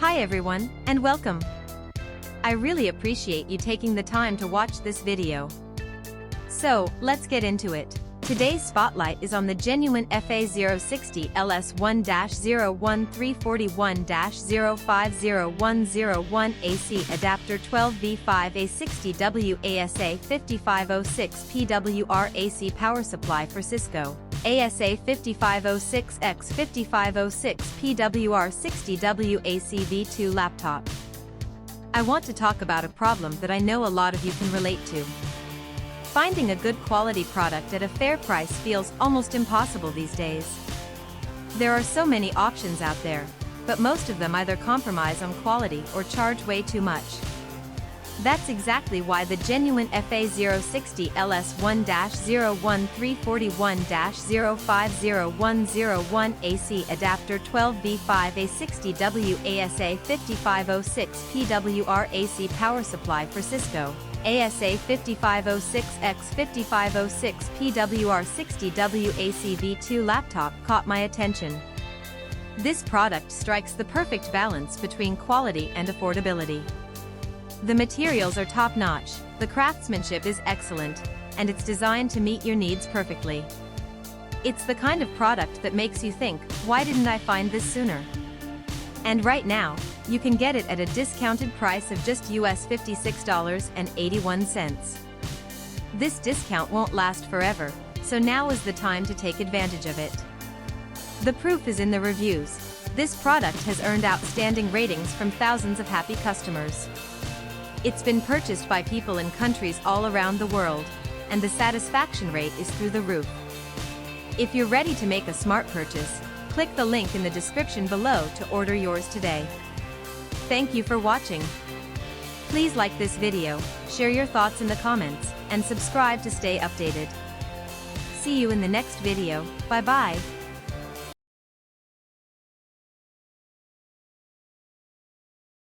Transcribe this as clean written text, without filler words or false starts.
Hi everyone, and welcome. I really appreciate you taking the time to watch this video. So, let's get into it. Today's spotlight is on the Genuine FA060LS1-01 341-050101 AC Adapter 12V5 A60W ASA5506 Power Supply for CISCO ASA5506X 5506 PWR-60W-AC-V2 Laptop. I want to talk about a problem that I know a lot of you can relate to. Finding a good quality product at a fair price feels almost impossible these days. There are so many options out there, but most of them either compromise on quality or charge way too much. That's exactly why the Genuine FA060LS1-01 341-050101 AC Adapter 12V5 A60W ASA5506 PWR-AC Power Supply for CISCO ASA5506X 5506 PWR-60W-AC-V2 Laptop caught my attention. This product strikes the perfect balance between quality and affordability. The materials are top-notch, the craftsmanship is excellent, and it's designed to meet your needs perfectly. It's the kind of product that makes you think, why didn't I find this sooner? And right now, you can get it at a discounted price of just US $56.81. This discount won't last forever, so now is the time to take advantage of it. The proof is in the reviews. This product has earned outstanding ratings from thousands of happy customers. It's been purchased by people in countries all around the world, and the satisfaction rate is through the roof. If you're ready to make a smart purchase, click the link in the description below to order yours today. Thank you for watching. Please like this video, share your thoughts in the comments, and subscribe to stay updated. See you in the next video. Bye-bye.